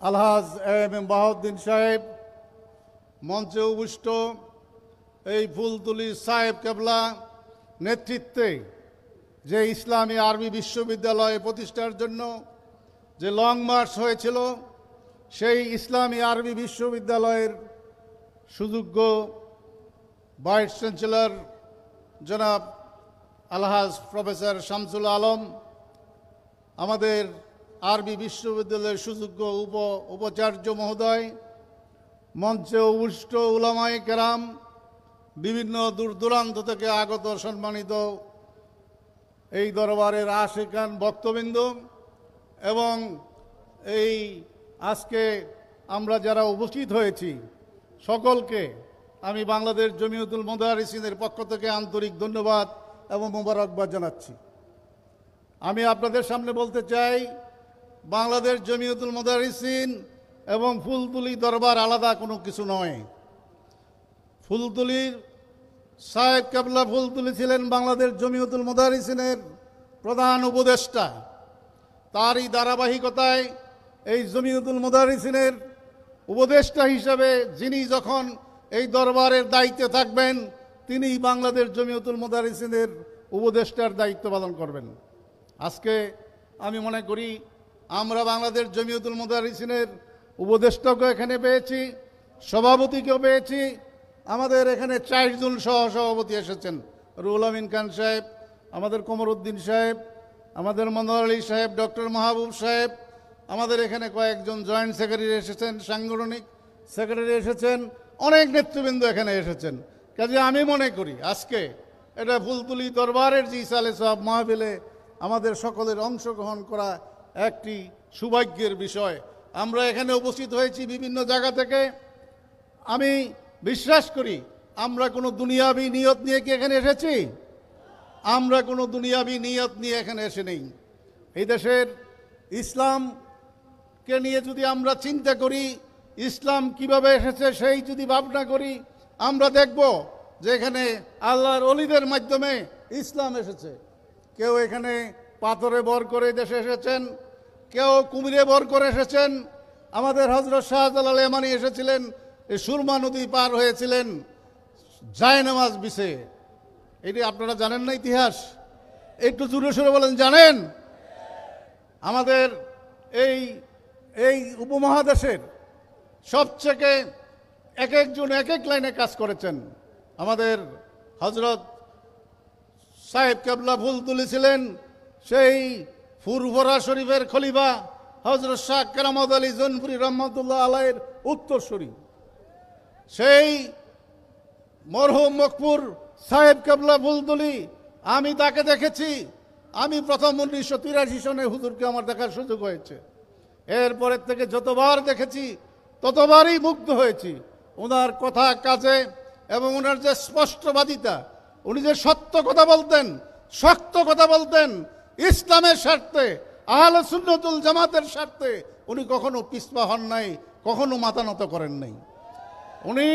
আলহাজ M M Bahauddin সাহেব, মঞ্চে উপবিষ্ট এই ফুলতলি সাহেব কেবলা নেতৃত্বে যে ইসলামী আরবি বিশ্ববিদ্যালয় প্রতিষ্ঠার জন্য যে লং মার্চ হয়েছিল, সেই ইসলামী আরবি বিশ্ববিদ্যালয়ের সুযোগ্য ভাইস চ্যান্সেলর জনাব আলহাজ প্রফেসর শামসুল আলম, আমাদের আরবি বিশ্ববিদ্যালয়ের সুযোগ্য উপাচার্য মহোদয়, মঞ্চে উপবিষ্ট উলামায়ে কেরাম, বিভিন্ন দূর দূরান্ত থেকে আগত সম্মানিত এই দরবারের আশিকান ভক্তবৃন্দ এবং এই আজকে আমরা যারা উপস্থিত হয়েছি সকলকে আমি বাংলাদেশ জমিয়তুল মুদারিসিনের পক্ষ থেকে আন্তরিক ধন্যবাদ এবং মোবারকবাদ জানাচ্ছি। আমি আপনাদের সামনে বলতে চাই, বাংলাদেশ জমিয়তুল মুদারিসিন এবং ফুলতলি দরবার আলাদা কোনো কিছু নয়। ফুলতলির সাহেব কেবলা ফুলতলি ছিলেন বাংলাদেশ জমিয়তুল মুদারিসিনের প্রধান উপদেষ্টা। তারই ধারাবাহিকতায় এই জমিয়তুল মুদারিসিনের উপদেষ্টা হিসেবে যিনি যখন এই দরবারের দায়িত্বে থাকবেন, তিনি বাংলাদেশ জমিয়তুল মুদারিসিনের উপদেষ্টার দায়িত্ব পালন করবেন। আজকে আমি মনে করি আমরা বাংলাদেশ জমিয়তুল মুদারিসিনের উপদেষ্টাকেও এখানে পেয়েছি, সভাপতিকেও পেয়েছি। আমাদের এখানে 4 জন সহসভাপতি এসেছেন, রুহুল আমিন খান সাহেব, আমাদের কমরউদ্দিন সাহেব, আমাদের মনোয়ার আলী সাহেব, ডক্টর মাহবুব সাহেব, আমাদের এখানে কয়েকজন জয়েন্ট সেক্রেটারি এসেছেন, সাংগঠনিক সেক্রেটারি এসেছেন, অনেক নেতৃবৃন্দ এখানে এসেছেন। কাজে আমি মনে করি আজকে এটা ফুলতলি দরবারের যে ইসালে সাহেব মাহফিলে আমাদের সকলের অংশগ্রহণ করা একটি সৌভাগ্যের বিষয়। আমরা এখানে উপস্থিত হয়েছি বিভিন্ন জায়গা থেকে। আমি বিশ্বাস করি আমরা কোনো দুনিয়াবি নিয়ত নিয়ে কি এখানে এসেছি? আমরা কোনো দুনিয়াবি নিয়ত নিয়ে এখানে এসে নেই। এই দেশের ইসলামকে নিয়ে যদি আমরা চিন্তা করি, ইসলাম কিভাবে এসেছে সেই যদি ভাবনা করি, আমরা দেখব যে এখানে আল্লাহর ওলিদের মাধ্যমে ইসলাম এসেছে। কেউ এখানে পাথরে বর করে দেশে এসেছেন, কেউ কুমিরে বর করে এসেছেন। আমাদের হযরত শাহজালাল ইয়ামানি এসেছিলেন, এই সুরমা নদী পার হয়েছিলেন জায়নামাজ বিছে। এটি আপনারা জানেন না ইতিহাস? একটু জোরে সোরে বলেন, জানেন? আমাদের এই উপমহাদেশের সবচেয়ে এক একজন এক এক লাইনে কাজ করেছেন। আমাদের হযরত সাহেব কেবলা ফুলতলি ছিলেন সেই ফুরফুরা শরীফের খলিফা হযরত শাহ কেরামত আলী জৌনপুরি রহমতুল্লাহ আলাইহির উত্তরসূরি। সেই মরহুম মকবুর সাহেব কেবলা ফুলতলি, আমি তাকে দেখেছি। আমি প্রথম 1983 সনে হুজুরকে আমার দেখার সুযোগ হয়েছে। এরপরের থেকে যতবার দেখেছি ততবারই মুগ্ধ হয়েছি ওনার কথা কাজে এবং ওনার যে স্পষ্টবাদিতা। উনি যে সত্য কথা বলতেন, শক্ত কথা বলতেন, ইসলামের স্বার্থে, আহলে সুন্নাতুল জামাতের স্বার্থে উনি কখনো পিছপা হন নাই, কখনো মাথা নত করেন নাই। উনি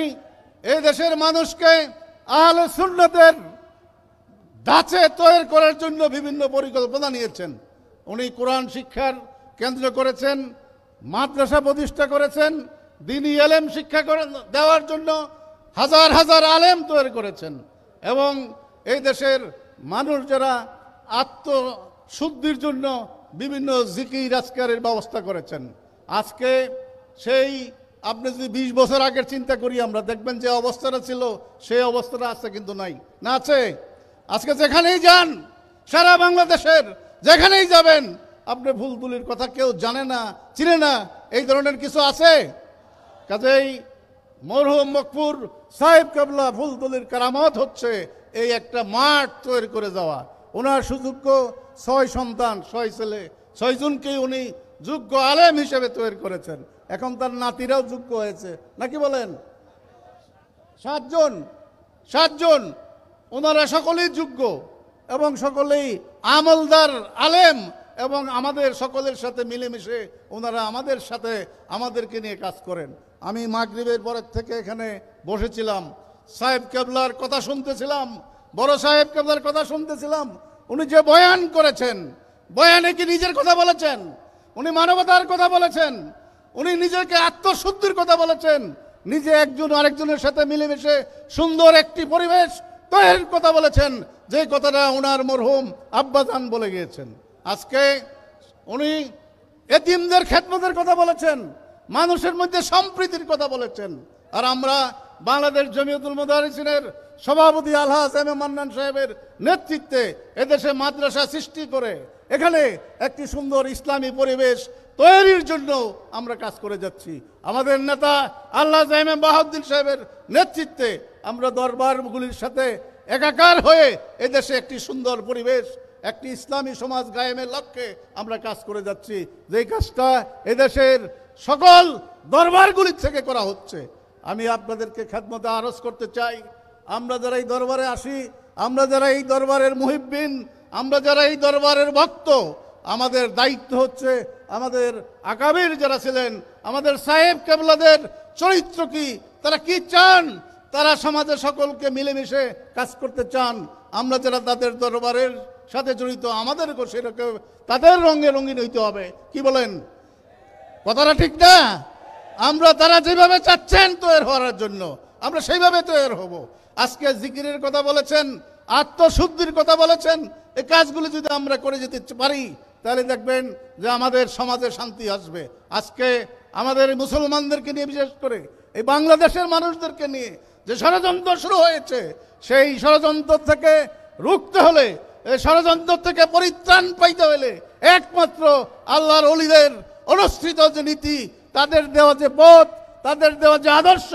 এই দেশের মানুষকে আহলে সুন্নাতের ধাঁচে তৈরি করার জন্য বিভিন্ন পরিকল্পনা নিয়েছেন। উনি কোরআন শিক্ষার কেন্দ্র করেছেন, মাদ্রাসা প্রতিষ্ঠা করেছেন, দ্বীনি ইলম শিক্ষা দেওয়ার জন্য হাজার হাজার আলেম তৈরি করেছেন এবং এই দেশের মানুষ যারা আত্মশুদ্ধির জন্য বিভিন্ন জিকির আজকারের ব্যবস্থা করেছেন। আজকে সেই আপনি যদি 20 বছর আগের চিন্তা করি, আমরা দেখবেন যে অবস্থাটা ছিল সেই অবস্থাটা আছে কিন্তু নাই, না আছে? আজকে যেখানেই যান, সারা বাংলাদেশের যেখানেই যাবেন, আপনি ফুলতলির কথা কেউ জানে না, চিনে না, এই ধরনের কিছু আছে? কাজেই মরহুম মকবুর সাহেব কেবলা ফুলতলির কারামত হচ্ছে এই একটা মাঠ তৈরি করে যাওয়া। ওনার সুযোগ্য 6 সন্তান, 6 ছেলে, 6 জনকেই উনি যোগ্য আলেম হিসেবে তৈরি করেছেন। এখন তার নাতিরাও যোগ্য হয়েছে, নাকি বলেন? 7 জন ওনারা সকলেই যোগ্য এবং সকলেই আমলদার আলেম এবং আমাদের সকলের সাথে মিলেমিশে ওনারা আমাদের সাথে আমাদেরকে নিয়ে কাজ করেন। আমি মাগরিবের পরের থেকে এখানে বসেছিলাম, সাহেব কেবলার কথা শুনতেছিলাম, বড় সাহেব কেবলার কথা শুনতেছিলাম। উনি যে বয়ান করেছেন, বয়ানে কি নিজের কথা বলেছেন? উনি মানবতার কথা বলেছেন, উনি নিজেকে আত্মশুদ্ধির কথা বলেছেন, নিজে একজন আরেকজনের সাথে মিলেমিশে সুন্দর একটি পরিবেশ তৈরির কথা বলেছেন, যে কথাটা ওনার মরহুম আব্বাজান বলে গিয়েছেন। আজকে উনি এতিমদের খেদমতের কথা বলেছেন, মানুষের মধ্যে সম্প্রীতির কথা বলেছেন। আর আমরা বাংলাদেশ জমিয়তুল মুদারিসিনের সভাপতি আলহাজ এম এ মান্নান সাহেবের নেতৃত্বে এদেশে মাদ্রাসা সৃষ্টি করে এখানে একটি সুন্দর ইসলামী পরিবেশ তৈরির জন্য আমরা কাজ করে যাচ্ছি। আমাদের নেতা আল্লাহ এম এ বাহাউদ্দিন সাহেবের নেতৃত্বে আমরা দরবারগুলির সাথে একাকার হয়ে এদেশে একটি সুন্দর পরিবেশ, একটি ইসলামী সমাজ কায়েমের লক্ষ্যে আমরা কাজ করে যাচ্ছি, যেই কাজটা এদেশের সকল দরবারগুলির থেকে করা হচ্ছে। আমি আপনাদেরকে খেদমতে আরজ করতে চাই, আমরা যারা এই দরবারে আসি, আমরা যারা এই দরবারের মুহিব্বিন, আমরা যারা এই দরবারের ভক্ত, আমাদের দায়িত্ব হচ্ছে আমাদের আকাবির যারা ছিলেন, আমাদের সাহেব কেবলাদের চরিত্র কি, তারা কি চান, তারা সমাজে সকলকে মিলেমিশে কাজ করতে চান। আমরা যারা তাদের দরবারের সাথে জড়িত, আমাদেরকেও সেরকম তাদের রঙে রঙিন হইতে হবে। কি বলেন? কথাটা ঠিক না? আমরা তারা যেভাবে চাচ্ছেন তৈরি হওয়ার জন্য আমরা সেইভাবে তৈরি হব। আজকে জিকিরের কথা বলেছেন, আত্মশুদ্ধির কথা বলেছেন, এই কাজগুলো যদি আমরা করে যেতে পারি তাহলে দেখবেন যে আমাদের সমাজে শান্তি আসবে। আজকে আমাদের মুসলমানদেরকে নিয়ে, বিশেষ করে এই বাংলাদেশের মানুষদেরকে নিয়ে যে ষড়যন্ত্র শুরু হয়েছে, সেই ষড়যন্ত্র থেকে রুখতে হলে, এই ষড়যন্ত্র থেকে পরিত্রাণ পাইতে হলে একমাত্র আল্লাহর ওলিদের অনুসৃত যে নীতি, তাদের দেওয়া যে পথ, তাদের দেওয়া যে আদর্শ,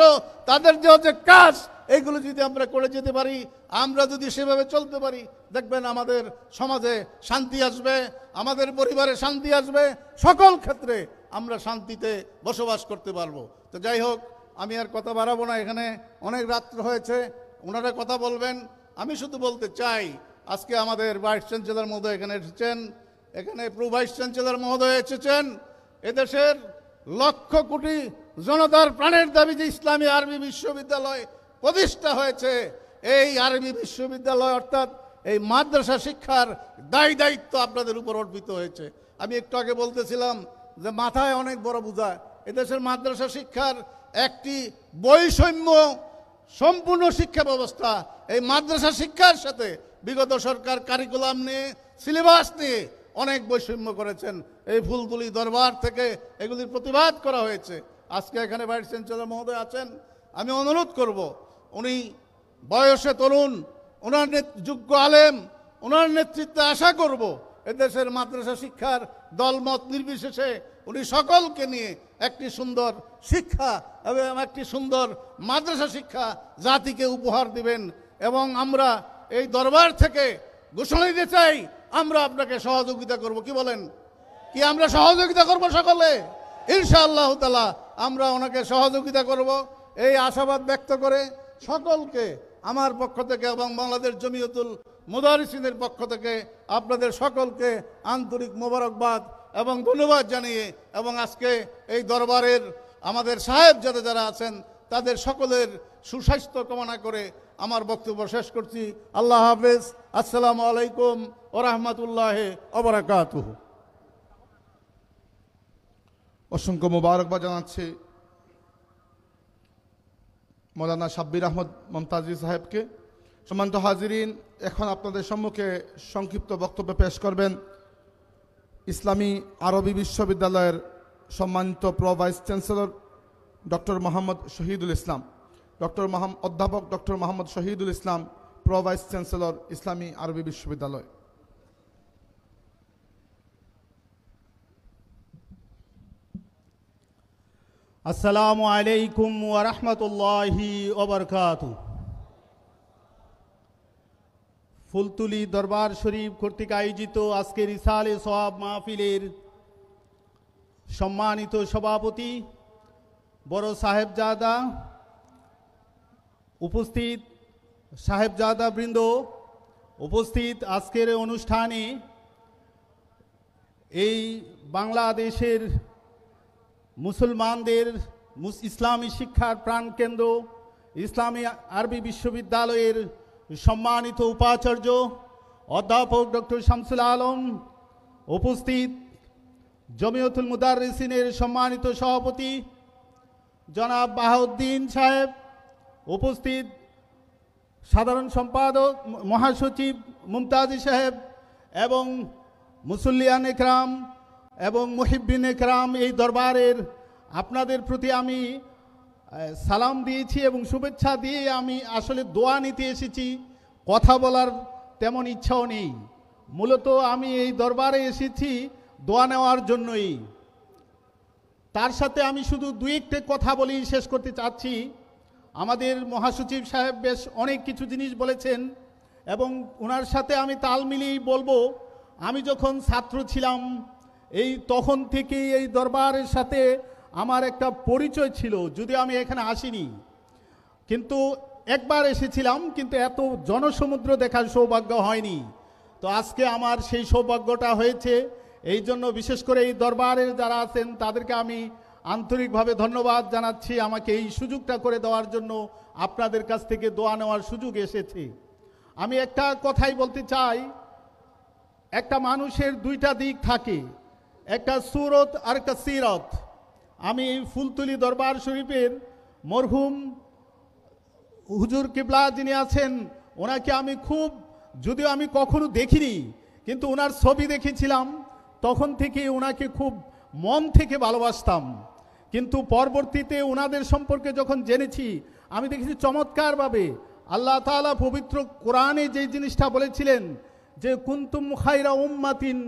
তাদের দেওয়া যে কাজ, এইগুলো যদি আমরা করে যেতে পারি, আমরা যদি সেভাবে চলতে পারি, দেখবেন আমাদের সমাজে শান্তি আসবে, আমাদের পরিবারে শান্তি আসবে, সকল ক্ষেত্রে আমরা শান্তিতে বসবাস করতে পারবো। তো যাই হোক, আমি আর কথা বাড়াবো না, এখানে অনেক রাত্র হয়েছে, ওনারা কথা বলবেন। আমি শুধু বলতে চাই, আজকে আমাদের ভাইস চ্যান্সেলর মহোদয় এখানে এসেছেন, এখানে প্রো ভাইস চ্যান্সেলর মহোদয় এসেছেন। এদেশের লক্ষ কোটি জনতার প্রাণের দাবি যে ইসলামী আরবি বিশ্ববিদ্যালয় প্রতিষ্ঠা হয়েছে, এই আরবি বিশ্ববিদ্যালয় অর্থাৎ এই মাদ্রাসা শিক্ষার দায়িত্ব আপনাদের উপর অর্পিত হয়েছে। আমি একটু আগে বলতেছিলাম যে মাথায় অনেক বড় বোঝা। এদেশের মাদ্রাসা শিক্ষার একটি বৈষম্য সম্পূর্ণ শিক্ষা ব্যবস্থা, এই মাদ্রাসা শিক্ষার সাথে বিগত সরকার কারিকুলাম নিয়ে, সিলেবাস নিয়ে অনেক বৈষম্য করেছেন। এই ফুলতুলি দরবার থেকে এগুলির প্রতিবাদ করা হয়েছে। আজকে এখানে ভাইস চ্যান্সেলর মহোদয় আছেন, আমি অনুরোধ করব, উনি বয়সে তরুণ, ওনার যোগ্য আলেম, ওনার নেতৃত্বে আশা করব এদেশের মাদ্রাসা শিক্ষার দলমত নির্বিশেষে উনি সকলকে নিয়ে একটি সুন্দর শিক্ষা এবং একটি সুন্দর মাদ্রাসা শিক্ষা জাতিকে উপহার দিবেন। এবং আমরা এই দরবার থেকে ঘোষণা দিতে চাই, আমরা আপনাকে সহযোগিতা করব। কি বলেন? কি আমরা সহযোগিতা করব? সকলে ইনশাআল্লাহ তাআলা আমরা ওনাকে সহযোগিতা করব, এই আশাবাদ ব্যক্ত করে সকলকে আমার পক্ষ থেকে এবং বাংলাদেশ জমিয়তুল মুদারিসিনের পক্ষ থেকে আপনাদের সকলকে আন্তরিক মোবারকবাদ এবং ধন্যবাদ জানিয়ে, এবং আজকে এই দরবারের আমাদের সাহেব যারা আছেন তাদের সকলের সুস্বাস্থ্য কামনা করে আমার বক্তব্য শেষ করছি। আল্লাহ হাফেজ। আসসালামু আলাইকুম ওয়া রাহমাতুল্লাহি ওয়া বারাকাতুহু। অসংখ্য মোবারকবাদ জানাচ্ছি মৌলানা সাব্বির আহমদ মমতাজি সাহেবকে। সম্মানিত হাজিরিন, এখন আপনাদের সম্মুখে সংক্ষিপ্ত বক্তব্য পেশ করবেন ইসলামী আরবি বিশ্ববিদ্যালয়ের সম্মানিত pro vice chancellor doctor Mohammad Shahidul Islam. অধ্যাপক doctor Mohammad Shahidul Islam, pro vice chancellor, ইসলামী আরবি বিশ্ববিদ্যালয়। আসসালামু আলাইকুম ওয়া রাহমাতুল্লাহি ওয়া বারাকাতুহু। ফুলতুলি দরবার শরীফ কর্তৃক আয়োজিত আজকের ইসালে সওয়াব মাহফিলের সম্মানিত সভাপতি, বড় সাহেবজাদা, উপস্থিত সাহেবজাদা বৃন্দ, উপস্থিত আজকের অনুষ্ঠানে এই বাংলাদেশের মুসলমানদের ইসলামী শিক্ষার প্রাণকেন্দ্র ইসলামী আরবি বিশ্ববিদ্যালয়ের সম্মানিত উপাচার্য অধ্যাপক ডক্টর শামসুল আলম, উপস্থিত জমিয়তুল মুদাররিসিনের সম্মানিত সভাপতি জনাব বাহাউদ্দিন সাহেব, উপস্থিত সাধারণ সম্পাদক মহাসচিব মুমতাজি সাহেব এবং মুসল্লিয়ান একরাম এবং মুহিব্বিন একরাম, এই দরবারের আপনাদের প্রতি আমি সালাম দিয়েছি এবং শুভেচ্ছা দিয়ে আমি আসলে দোয়া নিতে এসেছি। কথা বলার তেমন ইচ্ছাও নেই। মূলত আমি এই দরবারে এসেছি দোয়া নেওয়ার জন্যই। তার সাথে আমি শুধু দুই একটা কথা বলি শেষ করতে চাচ্ছি। আমাদের মহাসচিব সাহেব বেশ অনেক কিছু জিনিস বলেছেন এবং ওনার সাথে আমি তাল মিলিয়েই বলবো। আমি যখন ছাত্র ছিলাম এই তখন থেকেই এই দরবারের সাথে আমার একটা পরিচয় ছিল, যদিও আমি এখানে আসিনি, কিন্তু একবার এসেছিলাম, কিন্তু এত জনসমুদ্র দেখার সৌভাগ্য হয়নি। তো আজকে আমার সেই সৌভাগ্যটা হয়েছে। এই জন্য বিশেষ করে এই দরবারের যারা আছেন তাদেরকে আমি আন্তরিকভাবে ধন্যবাদ জানাচ্ছি আমাকে এই সুযোগটা করে দেওয়ার জন্য। আপনাদের কাছ থেকে দোয়া নেওয়ার সুযোগ এসেছে। আমি একটা কথাই বলতে চাই, একটা মানুষের দুইটা দিক থাকে, একটা সুরত আর একটা সিরত। আমি ফুলতলি দরবার শরীফের মরহুম হুজুর কিবলা যিনি আছেন ওনাকে আমি খুব, যদিও আমি কখনো দেখিনি, কিন্তু ওনার ছবি দেখেছিলাম, তখন থেকে ওনাকে খুব মন থেকে ভালোবাসতাম। কিন্তু পরবর্তীতে ওনাদের সম্পর্কে যখন জেনেছি আমি দেখেছি চমৎকারভাবে আল্লাহ তাআলা পবিত্র কোরআনে যে জিনিসটা বলেছিলেন যে কুনতুম খায়রা উম্মাতিন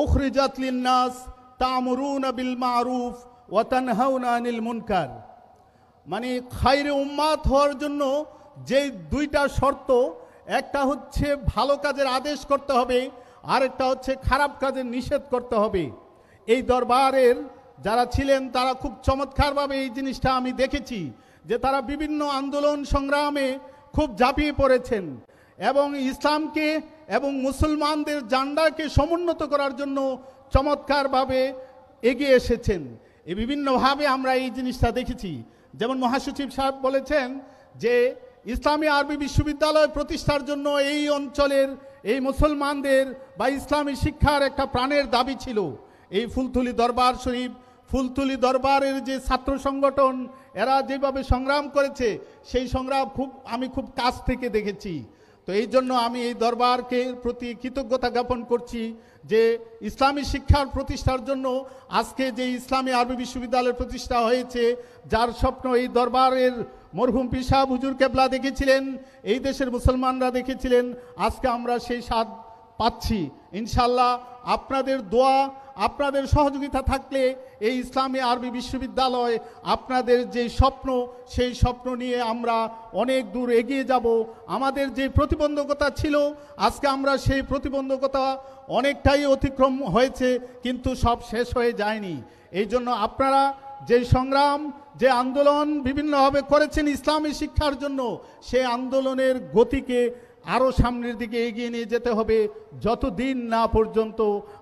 উখরিজাত লিন-নাস তা'মুরুনা বিল মা'রুফ ওয়া তানহাউনা আনিল মুনকার। মানে খায়রে উম্মাত হওয়ার জন্য যে দুইটা শর্ত, একটা হচ্ছে ভালো কাজের আদেশ করতে হবে, আর একটা হচ্ছে খারাপ কাজের নিষেধ করতে হবে। এই দরবারের যারা ছিলেন তারা খুব চমৎকারভাবে এই জিনিসটা আমি দেখেছি যে তারা বিভিন্ন আন্দোলন সংগ্রামে খুব ঝাঁপিয়ে পড়েছেন এবং ইসলামকে এবং মুসলমানদের জান্ডাকে সমুন্নত করার জন্য চমৎকারভাবে এগিয়ে এসেছেন। এই বিভিন্নভাবে আমরা এই জিনিসটা দেখেছি। যেমন মহাসচিব সাহেব বলেছেন যে ইসলামী আরবি বিশ্ববিদ্যালয় প্রতিষ্ঠার জন্য এই অঞ্চলের এই মুসলমানদের বা ইসলামী শিক্ষার একটা প্রাণের দাবি ছিল। এই ফুলতলি দরবার শরীফ, ফুলতলি দরবারের যে ছাত্র সংগঠন এরা যেভাবে সংগ্রাম করেছে সেই সংগ্রাম আমি খুব কাছ থেকে দেখেছি। তো এই জন্য আমি এই দরবারকে প্রতি কৃতজ্ঞতা জ্ঞাপন করছি যে ইসলামী শিক্ষার প্রতিষ্ঠার জন্য আজকে যে ইসলামী আরবি বিশ্ববিদ্যালয়ের প্রতিষ্ঠা হয়েছে, যার স্বপ্ন এই দরবারের মরহুম পীর সাহেব হুজুর কেবলা দেখেছিলেন, এই দেশের মুসলমানরা দেখেছিলেন, আজকে আমরা সেই স্বাদ পাচ্ছি। ইনশাল্লাহ আপনাদের দোয়া, আপনাদের সহযোগিতা থাকলে এই ইসলামী আরবি বিশ্ববিদ্যালয় আপনাদের যে স্বপ্ন সেই স্বপ্ন নিয়ে আমরা অনেক দূর এগিয়ে যাব। আমাদের যে প্রতিবন্ধকতা ছিল আজকে আমরা সেই প্রতিবন্ধকতা অনেকটাই অতিক্রম হয়েছে, কিন্তু সব শেষ হয়ে যায়নি। এই জন্য আপনারা যে সংগ্রাম, যে আন্দোলন বিভিন্নভাবে করেছেন ইসলামী শিক্ষার জন্য, সেই আন্দোলনের গতিকে আরও সামনের দিকে এগিয়ে নিয়ে যেতে হবে, যতদিন না পর্যন্ত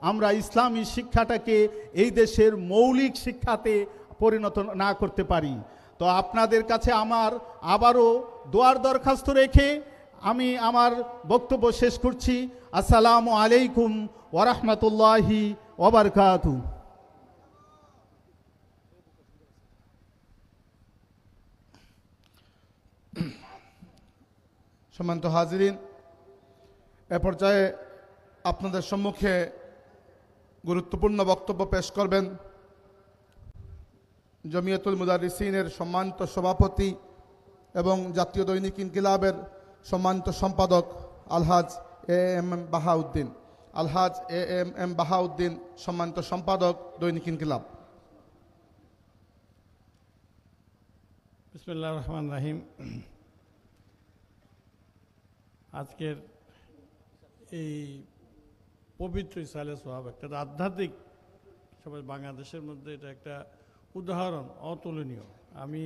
আমরা ইসলামী শিক্ষাটাকে এই দেশের মৌলিক শিক্ষাতে পরিণত না করতে পারি। তো আপনাদের কাছে আমার আবারও দোয়ার দরখাস্ত রেখে আমি আমার বক্তব্য শেষ করছি। আসসালামু আলাইকুম ওয়া রাহমাতুল্লাহি ওয়া বারাকাতুহু। সম্মানিত হাজিরিন, এ পর্যায়ে আপনাদের সম্মুখে গুরুত্বপূর্ণ বক্তব্য পেশ করবেন জমিয়তুল মুদাররিসিনের সম্মানিত সভাপতি এবং জাতীয় দৈনিক ইনকিলাবের সম্মানিত সম্পাদক আলহাজ এএম বাহাউদ্দিন। আলহাজ এএম বাহাউদ্দিন, সম্মানিত সম্পাদক দৈনিক ইনকিলাব। বিসমিল্লাহির রহমানির রহিম। আজকের এই পবিত্র ইসালে সোহাব একটা আধ্যাত্মিক, সবাই বাংলাদেশের মধ্যে এটা একটা উদাহরণ অতুলনীয়। আমি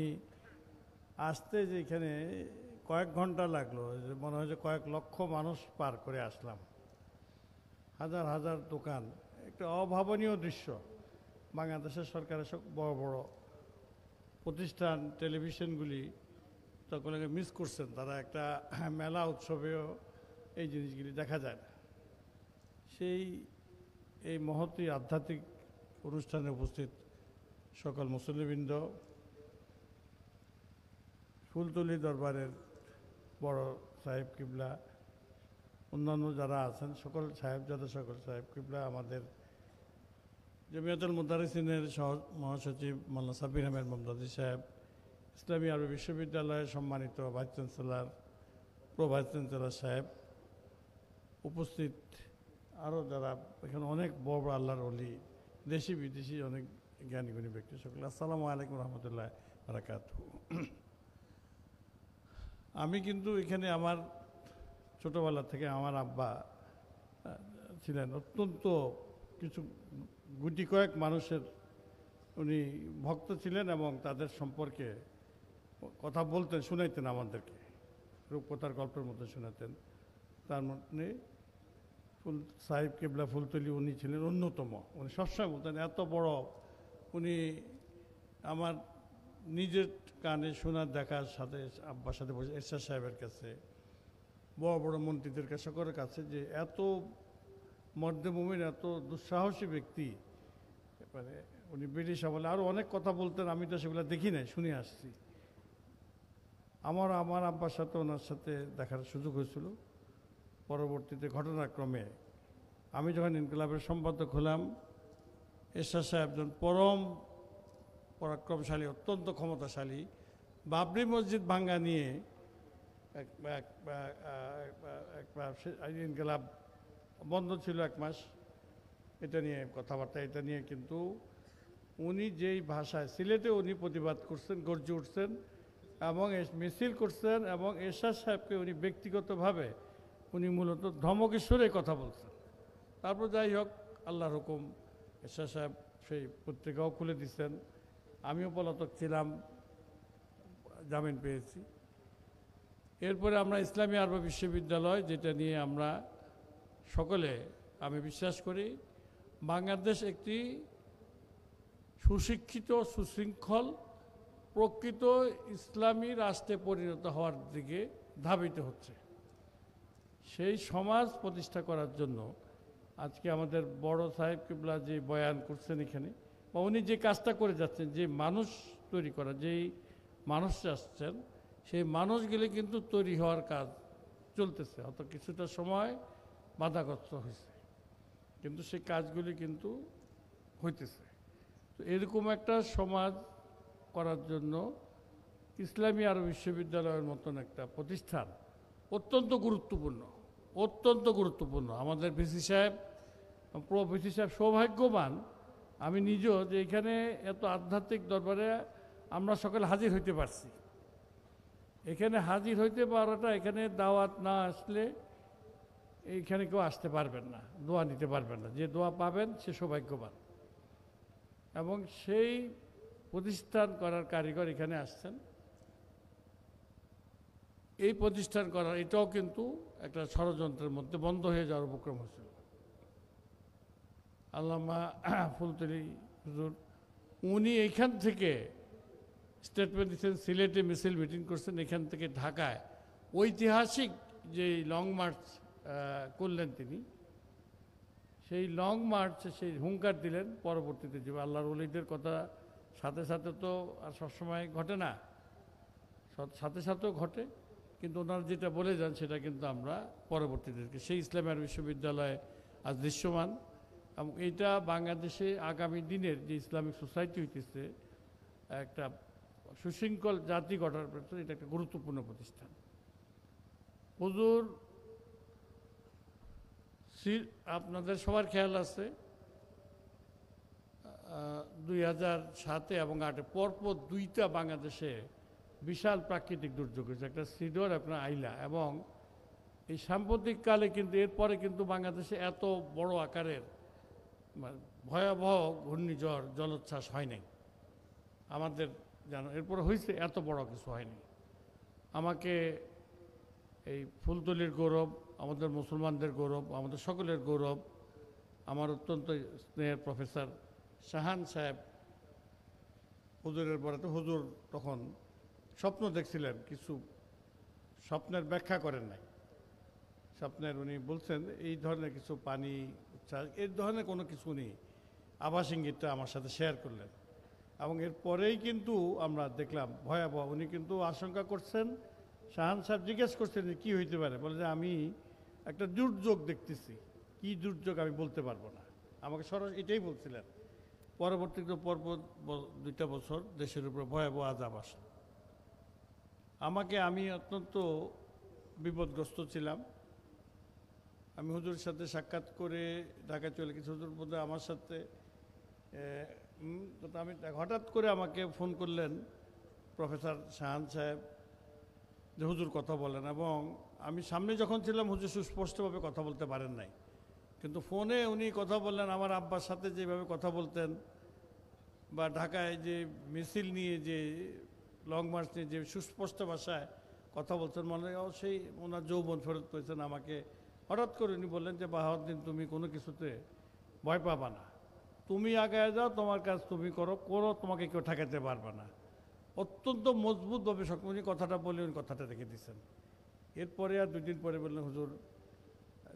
আসতে যে এখানে কয়েক ঘন্টা লাগলো, মনে হয় যে কয়েক লক্ষ মানুষ পার করে আসলাম, হাজার হাজার দোকান, একটা অভাবনীয় দৃশ্য। বাংলাদেশের সরকারের সব বড় বড় প্রতিষ্ঠান, টেলিভিশনগুলি তখন মিস করছেন, তারা একটা মেলা উৎসবেও এই জিনিসগুলি দেখা যায় না। এই মহতী আধ্যাত্মিক অনুষ্ঠানে উপস্থিত সকল মুসল্লিবৃন্দ, ফুলতলি দরবারের বড় সাহেব কিবলা, অন্যান্য যারা আছেন সকল সাহেবজাদা, সকল সাহেব কিবলা, আমাদের জমিয়তুল মুদারিসিনের মহাসচিব মাওলানা সাব্বির আহমেদ মুমতাজি সাহেব, ইসলামী আরবি বিশ্ববিদ্যালয়ের সম্মানিত vice chancellor, pro vice chancellor সাহেব, উপস্থিত আরও যারা এখানে অনেক বড় বড় আল্লাহর ওলি, দেশি বিদেশি অনেক জ্ঞানীগুণী ব্যক্তি, সকলে আসসালামু আলাইকুম রহমতুল্লাহ বারাকাতুহু। আমি কিন্তু এখানে আমার ছোটোবেলা থেকে আমার আব্বা ছিলেন অত্যন্ত কিছু গুটি কয়েক মানুষের উনি ভক্ত ছিলেন এবং তাদের সম্পর্কে কথা বলতেন, শুনাইতেন আমাদেরকে, রূপকথার গল্পের মধ্যে শোনাতেন। তার মধ্যে সাহেব কেবলা ফুলতলি উনি ছিলেন অন্যতম। উনি সবসময় বলতেন, এত বড় উনি আমার নিজের কানে শোনার দেখার সাথে আব্বার সাথে বসে এরশাদ সাহেবের কাছে, বড় বড় মন্ত্রীদের কাছে, সকলের কাছে, যে এত মর্দে-মুমিন, এত দুঃসাহসী ব্যক্তি, মানে উনি ব্রিটিশ আমলে আরও অনেক কথা বলতেন। আমি তো সেগুলো দেখি নাই, শুনে আসছি। আমার আব্বার সাথে ওনার সাথে দেখার সুযোগ হয়েছিল। পরবর্তীতে ঘটনাক্রমে আমি যখন ইনকিলাবের সম্পাদক হলাম, এরশাদ সাহেব একজন পরম পরাক্রমশালী, অত্যন্ত ক্ষমতাশালী, বাবরি মসজিদ ভাঙ্গা নিয়ে ইনকিলাব বন্ধ ছিল 1 মাস, এটা নিয়ে কথাবার্তা, এটা নিয়ে কিন্তু উনি যেই ভাষায় সিলেটে উনি প্রতিবাদ করছেন, গর্জে উঠছেন এবং মিছিল করছেন, এবং এরশাদ সাহেবকে উনি ব্যক্তিগতভাবে উনি মূলত ধমকেশ্বরে কথা বলছেন। তারপর যাই হোক, আল্লাহর হুকুম, এরশাদ সাহেব সেই পত্রিকাও খুলে দিচ্ছেন। আমিও পলাতক ছিলাম, জামিন পেয়েছি। এরপরে আমরা ইসলামী আরবি বিশ্ববিদ্যালয়, যেটা নিয়ে আমরা সকলে, আমি বিশ্বাস করি, বাংলাদেশ একটি সুশিক্ষিত, সুশৃঙ্খল, প্রকৃত ইসলামী রাষ্ট্রে পরিণত হওয়ার দিকে ধাবিত হচ্ছে। সেই সমাজ প্রতিষ্ঠা করার জন্য আজকে আমাদের বড় সাহেব কিবলা যে বয়ান করছেন এখানে, বা উনি যে কাজটা করে যাচ্ছেন, যে মানুষ তৈরি করা, যেই মানুষ আসছেন, সেই মানুষগুলি কিন্তু তৈরি হওয়ার কাজ চলতেছে। অত কিছুটা সময় বাধাগ্রস্ত হয়েছে, কিন্তু সেই কাজগুলি কিন্তু হইতেছে। তো এরকম একটা সমাজ করার জন্য ইসলামী আরব বিশ্ববিদ্যালয়ের মতন একটা প্রতিষ্ঠান অত্যন্ত গুরুত্বপূর্ণ, অত্যন্ত গুরুত্বপূর্ণ। আমাদের ভিসি সাহেব, প্রো ভিসি সাহেব সৌভাগ্যবান, আমি নিজেও, যে এখানে এত আধ্যাত্মিক দরবারে আমরা সকলে হাজির হইতে পারছি। এখানে হাজির হইতে পারাটা, এখানে দাওয়াত না আসলে এইখানে কেউ আসতে পারবেন না, দোয়া নিতে পারবেন না। যে দোয়া পাবেন সে সৌভাগ্যবান। এবং সেই প্রতিষ্ঠান করার কারিগর এখানে আসছেন। এই প্রতিষ্ঠান করার, এটাও কিন্তু একটা ষড়যন্ত্রের মধ্যে বন্ধ হয়ে যাওয়ার উপক্রম হয়েছিল। আল্লামা ফুলতলি হুজুর, উনি এইখান থেকে স্টেটমেন্ট দিচ্ছেন, সিলেটে মিছিল মিটিং করছেন, এখান থেকে ঢাকায় ঐতিহাসিক যে লং মার্চ করলেন তিনি, সেই লং মার্চ, সেই হুঙ্কার দিলেন। পরবর্তীতে যে আল্লাহর ওলিদের কথা সাথে সাথে তো আর সবসময় ঘটে না, সাথে সাথেও ঘটে, কিন্তু ওনারা যেটা বলে যান সেটা কিন্তু আমরা পরবর্তীতে সেই ইসলামী আরবি বিশ্ববিদ্যালয়ে আজ দৃশ্যমান। এবং এইটা বাংলাদেশে আগামী দিনের যে ইসলামিক সোসাইটি হইতেছে, একটা সুশৃঙ্খল জাতি গঠনের পেছনে এটা একটা গুরুত্বপূর্ণ প্রতিষ্ঠান। হুজুর, আপনাদের সবার খেয়াল আছে 2007 এবং 2008 পরপর 2টা বাংলাদেশে বিশাল প্রাকৃতিক দুর্যোগ হয়েছে, একটা সিডর, আপনার আইলা। এবং এই সাম্প্রতিককালে কিন্তু, এরপরে কিন্তু বাংলাদেশে এত বড় আকারের ভয়াবহ ঘূর্ণিঝড়, জলোচ্ছ্বাস হয় নাই আমাদের জানো। এরপরে হয়েছে, এত বড় কিছু হয়নি। আমাকে এই ফুলতলির গৌরব, আমাদের মুসলমানদের গৌরব, আমাদের সকলের গৌরব, আমার অত্যন্ত স্নেহের প্রফেসর শাহান সাহেব হুজুরের বরাতে, হুজুর তখন স্বপ্ন দেখছিলেন, কিছু স্বপ্নের ব্যাখ্যা করেন নাই। স্বপ্নের উনি বলছেন এই ধরনের কিছু পানি, এই ধরনের কোনো কিছু উনি আভাস ইঙ্গিতটা আমার সাথে শেয়ার করলেন। এবং এরপরেই কিন্তু আমরা দেখলাম ভয়াবহ, উনি কিন্তু আশঙ্কা করছেন। শাহান সাহেব জিজ্ঞেস করছেন যে কী হইতে পারে, বলে যে আমি একটা দুর্যোগ দেখতেছি, কি দুর্যোগ আমি বলতে পারবো না, আমাকে সরাসরি এটাই বলছিলেন। পরবর্তীতে পরপর 2টা বছর দেশের উপর ভয়াবহ আযাব আসে। আমি অত্যন্ত বিপদগ্রস্ত ছিলাম। আমি হুজুরের সাথে সাক্ষাৎ করে ঢাকা চলে গেছি। হুজুর বোধহয় আমার সাথে আমি হঠাৎ করে আমাকে ফোন করলেন প্রফেসর শাহান সাহেব যে হুজুর কথা বলেন, এবং আমি সামনে যখন ছিলাম হুজুর সুস্পষ্টভাবে কথা বলতে পারেন নাই, কিন্তু ফোনে উনি কথা বললেন। আমার আব্বার সাথে যেভাবে কথা বলতেন, বা ঢাকায় যে মিছিল নিয়ে যে লং মার্চ নিয়ে যে সুস্পষ্ট ভাষায় কথা বলছেন, মনে হয় সেই ওনার যৌবন ফেরত পেয়েছেন। আমাকে হঠাৎ করে উনি বললেন যে বাহাউদ্দিন, তুমি কোনো কিছুতে ভয় পাবা না, তুমি আগায় যাও, তোমার কাজ তুমি করো, তোমাকে কেউ ঠেকাতে পারবে না। অত্যন্ত মজবুতভাবে উনি কথাটা বলে উনি কথাটা রেখে দিচ্ছেন। এরপরে আর 2 দিন পরে বললেন হুজুর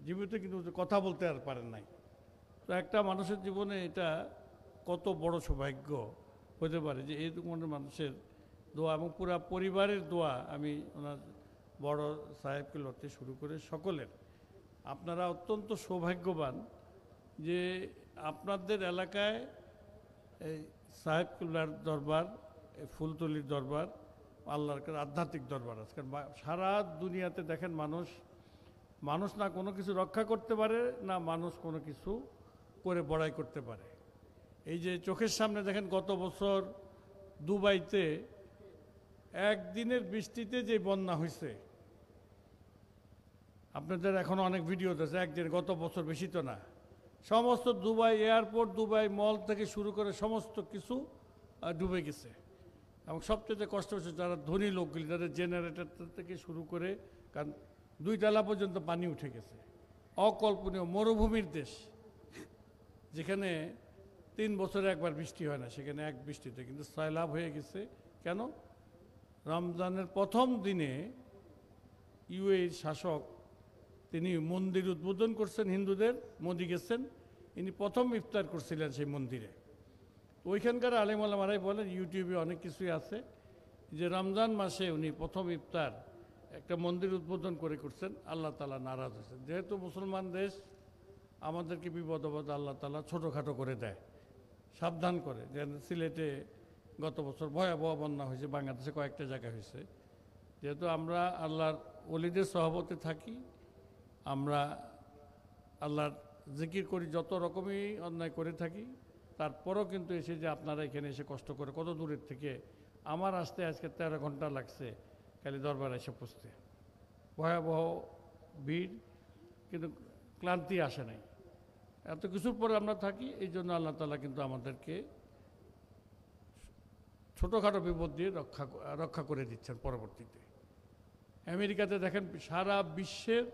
জীবিত, কিন্তু হুজুর কথা বলতে আর পারেন নাই। তো একটা মানুষের জীবনে এটা কত বড় সৌভাগ্য হতে পারে যে এই ধরনের মানুষের দোয়া এবং পুরা পরিবারের দোয়া, আমি ওনার বড় সাহেবকে লড়তে শুরু করে সকলের, আপনারা অত্যন্ত সৌভাগ্যবান যে আপনাদের এলাকায় এই সাহেবকুল্লার দরবার, ফুলতলির দরবার, আল্লাহর আধ্যাত্মিক দরবার আছে। কারণ সারা দুনিয়াতে দেখেন মানুষ না কোনো কিছু রক্ষা করতে পারে, না মানুষ কোনো কিছু করে বড়াই করতে পারে। এই যে চোখের সামনে দেখেন গত বছর দুবাইতে একদিনের বৃষ্টিতে যে বন্যা হয়েছে, আপনাদের এখন অনেক ভিডিও আছে, একদিন গত বছর, বেশি তো না, সমস্ত দুবাই এয়ারপোর্ট, দুবাই মল থেকে শুরু করে সমস্ত কিছু ডুবে গেছে। এবং সবচেয়ে কষ্ট হচ্ছে যারা ধনী লোকগুলি, তাদের জেনারেটর থেকে শুরু করে, কারণ 2 তলা পর্যন্ত পানি উঠে গেছে। অকল্পনীয় মরুভূমির দেশ, যেখানে 3 বছরে একবার বৃষ্টি হয় না, সেখানে এক বৃষ্টিতে কিন্তু সয়লাভ হয়ে গেছে। কেন? রমজানের প্রথম দিনে ইউএইর শাসক তিনি মন্দির উদ্বোধন করছেন হিন্দুদের, মোদি গেছেন, ইনি প্রথম ইফতার করছিলেন সেই মন্দিরে। ওইখানকার আলেম ওলামারাই বলেন, ইউটিউবে অনেক কিছুই আছে, যে রমজান মাসে উনি প্রথম ইফতার একটা মন্দির উদ্বোধন করে করছেন। আল্লাহ তাআলা নারাজ হয়েছেন। যেহেতু মুসলমান দেশ, আমাদেরকে বিপদ আপদ আল্লাহ তাআলা ছোটোখাটো করে দেয়, সাবধান করে। যেন সিলেটে গত বছর ভয়াবহ বন্যা হয়েছে, বাংলাদেশে কয়েকটা জায়গায় হয়েছে। যেহেতু আমরা আল্লাহর ওলিদের সহবতে থাকি, আমরা আল্লাহর জিকির করি, যত রকমই অন্যায় করে থাকি, তারপরও কিন্তু এসে যে আপনারা এখানে এসে কষ্ট করে কত দূরের থেকে, আমার আসতে আজকে 13 ঘন্টা লাগছে খালি দরবারে এসে পৌঁছতে। ভয়াবহ ভিড়, কিন্তু ক্লান্তি আসে নাই। এত কিছুর পরে আমরা থাকি, এই জন্য আল্লাহ তাআলা কিন্তু আমাদেরকে ছোটোখাটো বিপদ দিয়ে রক্ষা করে দিচ্ছেন পরবর্তীতে। আমেরিকাতে দেখেন সারা বিশ্বের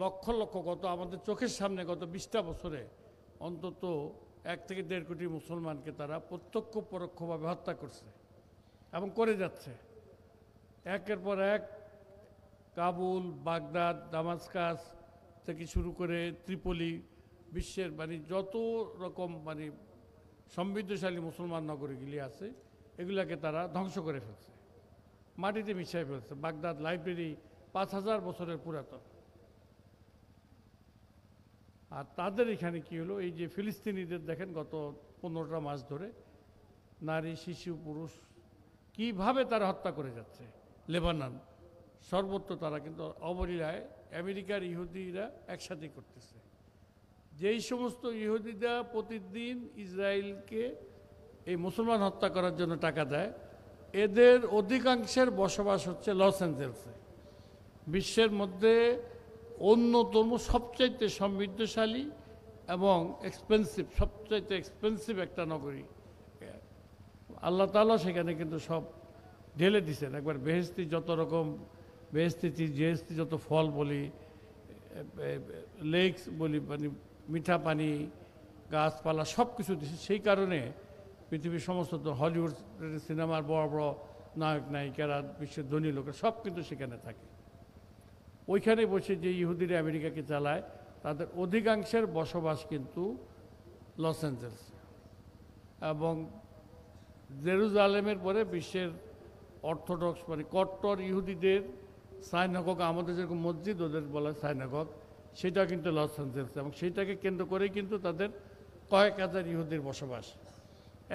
লক্ষ লক্ষ, গত আমাদের চোখের সামনে গত 20টা বছরে অন্তত 1 থেকে 1.5 কোটি মুসলমানকে তারা প্রত্যক্ষ পরোক্ষভাবে হত্যা করছে এবং করে যাচ্ছে। একের পর এক কাবুল, বাগদাদ, দামাস্কাস থেকে শুরু করে ত্রিপলি, বিশ্বের যত রকম সমৃদ্ধশালী মুসলমান নগরীগুলি আছে, এগুলাকে তারা ধ্বংস করে ফেলছে, মাটিতে মিশিয়ে ফেলছে। বাগদাদ লাইব্রেরি 5000 বছরের পুরাতন। আর তাদের এখানে কি হলো, এই যে ফিলিস্তিনিদের দেখেন গত 15টা মাস ধরে নারী, শিশু, পুরুষ কিভাবে তারা হত্যা করে যাচ্ছে। লেবানন সর্বত্র তারা কিন্তু অবলীলায় আমেরিকার ইহুদিরা একসাথে করতেছে। যেই সমস্ত ইহুদিরা প্রতিদিন ইসরায়েলকে এই মুসলমান হত্যা করার জন্য টাকা দেয়, এদের অধিকাংশের বসবাস হচ্ছে লস অ্যাঞ্জেলসে, বিশ্বের মধ্যে অন্যতম সবচাইতে সমৃদ্ধশালী এবং এক্সপেন্সিভ, সবচাইতে এক্সপেন্সিভ একটা নগরী। আল্লাহ তাআলা সেখানে কিন্তু সব ঢেলে দিছেন একবার। বেহেশতি যত রকম, বেহেশতি জিএসটি যত ফল বলি, লেকস বলি, মিঠা পানি, গাছপালা সব কিছু দিছে। সেই কারণে পৃথিবীর সমস্ত হলিউড সিনেমার বড় বড় নায়ক নায়িকারা, বিশ্বের ধনী লোকেরা সব কিন্তু সেখানে থাকে। ওইখানে বসে যে ইহুদিরা আমেরিকাকে চালায়, তাদের অধিকাংশের বসবাস কিন্তু লস অ্যাঞ্জেলস, এবং জেরুজালেমের পরে বিশ্বের অর্থোডক্স মানে কট্টর ইহুদিদের সাইনাগগ, আমাদের যেরকম মসজিদ ওদের বলা সাইনাগগ, সেটা কিন্তু লস অ্যাঞ্জেলস, এবং সেইটাকে কেন্দ্র করেই কিন্তু তাদের কয়েক হাজার ইহুদির বসবাস।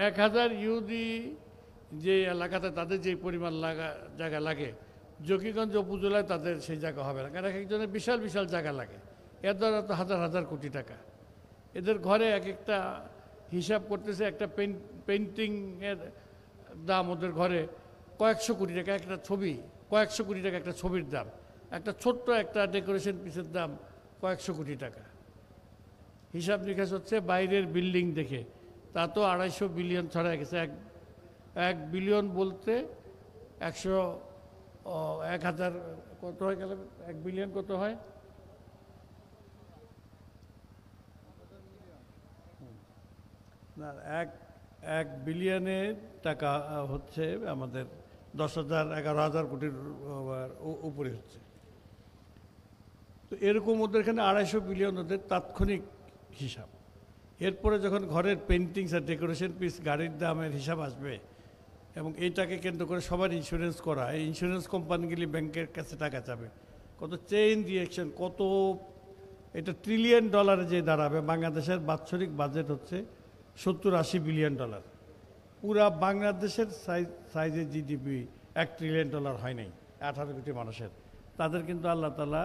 1000 ইহুদি যে এলাকাতে তাদের যে পরিমাণ জায়গা লাগে, জকিগঞ্জ উপজেলায় তাদের সেই জায়গা হবে না, কারণ এক একজনের বিশাল বিশাল জায়গা লাগে। এর দ্বারা তো হাজার হাজার কোটি টাকা। এদের ঘরে এক একটা হিসাব করতেছে, একটা পেন্টিংয়ের দাম ওদের ঘরে কয়েকশো কোটি টাকা, একটা ছবি কয়েকশো কোটি টাকা, একটা ছবির দাম, একটা ছোট্ট একটা ডেকোরেশন পিসের দাম কয়েকশো কোটি টাকা। হিসাব নিকাশ হচ্ছে বাইরের বিল্ডিং দেখে, তা তো 250 বিলিয়ন ছড়া গেছে। 1 বিলিয়ন বলতে 1000 কত হয় গেল, 1 বিলিয়ন কত হয়? না, 1 বিলিয়নের টাকা হচ্ছে আমাদের 10,000-11,000 কোটির উপরে হচ্ছে। তো এরকম ওদের এখানে 250 বিলিয়ন ওদের তাৎক্ষণিক হিসাব। এরপরে যখন ঘরের পেন্টিংস আর ডেকোরেশন পিস, গাড়ির দামের হিসাব আসবে, এবং এইটাকে কেন্দ্র করে সবার ইন্স্যুরেন্স করা, এই ইন্স্যুরেন্স কোম্পানিগুলি ব্যাংকের কাছে টাকা চাবে, কত চেইন রিয়েকশন, কত এটা $1 ট্রিলিয়ন যে দাঁড়াবে। বাংলাদেশের বাৎসরিক বাজেট হচ্ছে $70-80 বিলিয়ন। পুরা বাংলাদেশের সাইজের জিডিপি $1 ট্রিলিয়ন হয় নাই 18 কোটি মানুষের। তাদের কিন্তু আল্লাহ তাআলা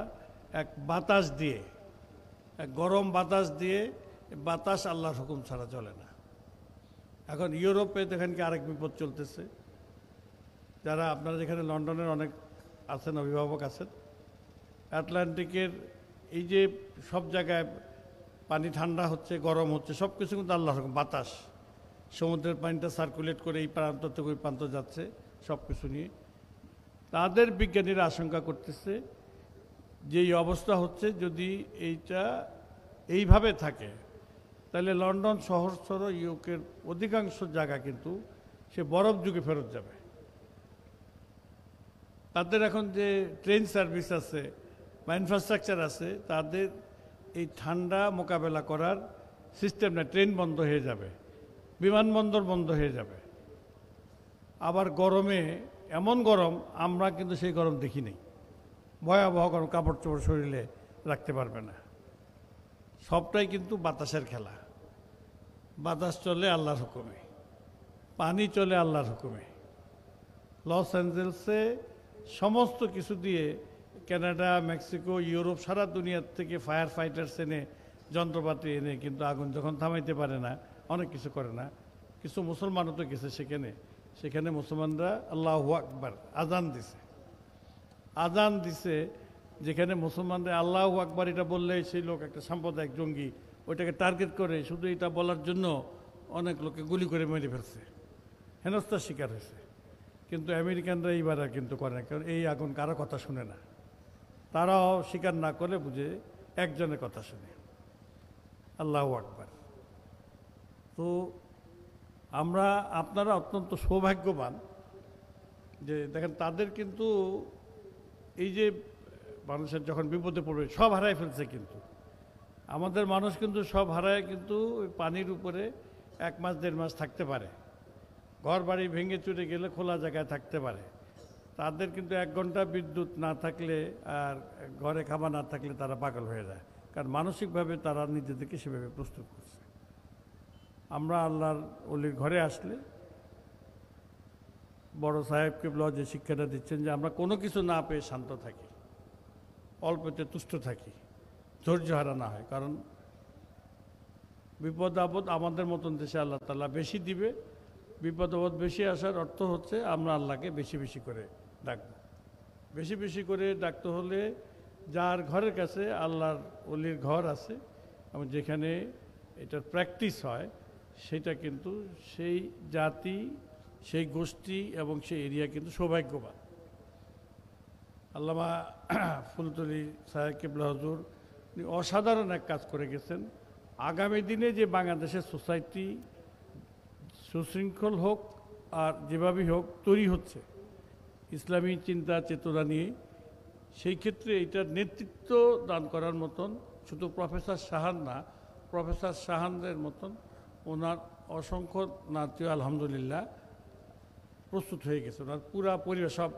এক বাতাস দিয়ে, এক গরম বাতাস দিয়ে, বাতাস আল্লাহর হুকুম ছাড়া চলে না। এখন ইউরোপে দেখেন কি আরেক বিপদ চলতেছে। যারা আপনারা যেখানে লন্ডনের অনেক আছেন, অভিভাবক আছেন, আটলান্টিকের এই যে সব জায়গায় পানি ঠান্ডা হচ্ছে, গরম হচ্ছে, সব কিছু কিন্তু আল্লাহর হুকুম। বাতাস, সমুদ্রের পানিটা সার্কুলেট করে এই প্রান্ত থেকে ওই প্রান্ত যাচ্ছে, সব কিছু নিয়ে। তাদের বিজ্ঞানীরা আশঙ্কা করতেছে যে এই অবস্থা হচ্ছে, যদি এইটা এইভাবে থাকে তাহলে লন্ডন শহর সহ ইউকের অধিকাংশ জায়গা কিন্তু সে বরফ যুগে ফেরত যাবে। তাদের এখন যে ট্রেন সার্ভিস আছে বা ইনফ্রাস্ট্রাকচার আছে, তাদের এই ঠান্ডা মোকাবেলা করার সিস্টেম না, ট্রেন বন্ধ হয়ে যাবে, বিমানবন্দর বন্ধ হয়ে যাবে। আবার গরমে এমন গরম, আমরা কিন্তু সেই গরম দেখি নাই, ভয়াবহ গরম, কাপড় চোপড় শরীরে রাখতে পারবে না। সবটাই কিন্তু বাতাসের খেলা। বাতাস চলে আল্লাহর হুকুমে, পানি চলে আল্লাহর হুকুমে। লস অ্যাঞ্জেলসে সমস্ত কিছু দিয়ে কানাডা, মেক্সিকো, ইউরোপ, সারা দুনিয়ার থেকে ফায়ার ফাইটার্স এনে, যন্ত্রপাতি এনে কিন্তু আগুন যখন থামাইতে পারে না, অনেক কিছু করে না। কিছু মুসলমানও তো গেছে সেখানে মুসলমানরা আল্লাহু আকবার আজান দিছে, আজান দিছে। যেখানে মুসলমানরা আল্লাহু আকবার এটা বললে সেই লোক একটা সাম্প্রদায়িক জঙ্গি, ওইটাকে টার্গেট করে শুধু এটা বলার জন্য অনেক লোককে গুলি করে মেরে ফেলছে, হেনস্থার শিকার হয়েছে। কিন্তু আমেরিকানরা এইবার আর কিন্তু করে না, কারণ এই আগুন কারো কথা শুনে না। তারাও স্বীকার না করলে বুঝে একজনের কথা শুনে, আল্লাহু আকবার। তো আপনারা অত্যন্ত সৌভাগ্যবান যে দেখেন, তাদের কিন্তু এই যে মানুষের যখন বিপদে পড়বে সব হারায় ফেলছে, কিন্তু আমাদের মানুষ কিন্তু সব হারায় কিন্তু পানির উপরে 1 মাস 1.5 মাস থাকতে পারে, ঘর বাড়ি ভেঙে চুরে গেলে খোলা জায়গায় থাকতে পারে। তাদের কিন্তু 1 ঘন্টা বিদ্যুৎ না থাকলে আর ঘরে খাবার না থাকলে তারা পাগল হয়ে যায়, কারণ মানসিকভাবে তারা নিজেদেরকে সেভাবে প্রস্তুত করছে। আমরা আল্লাহর ওলির ঘরে আসলে বড় সাহেব কিবলা যে শিক্ষাটা দিচ্ছেন যে আমরা কোনো কিছু না পেয়ে শান্ত থাকি, অল্পতে তুষ্ট থাকি, ধৈর্য হারা না হয়। কারণ বিপদ আপদ আমাদের মতন দেশে আল্লাহ তাআলা বেশি দিবে। বিপদ আপদ বেশি আসার অর্থ হচ্ছে আমরা আল্লাহকে বেশি বেশি করে ডাকব। বেশি বেশি করে ডাকতে হলে যার ঘরের কাছে আল্লাহর ওলির ঘর আছে এবং যেখানে এটার প্র্যাকটিস হয়, সেটা কিন্তু সেই জাতি, সেই গোষ্ঠী এবং সেই এরিয়া কিন্তু সৌভাগ্যবান। আল্লামা ফুলতলি সাহেব কিবলা হুজুর অসাধারণ এক কাজ করে গেছেন। আগামী দিনে যে বাংলাদেশের সোসাইটি সুশৃঙ্খল হোক আর যেভাবেই হোক তৈরি হচ্ছে ইসলামী চিন্তা চেতনা নিয়ে, সেই ক্ষেত্রে এটার নেতৃত্ব দান করার মতন শুধু প্রফেসর শাহান না, প্রফেসর শাহানদের মতন ওনার অসংখ্য নাতিও আলহামদুলিল্লাহ প্রস্তুত হয়ে গেছে, ওনার পুরা পরিবার সব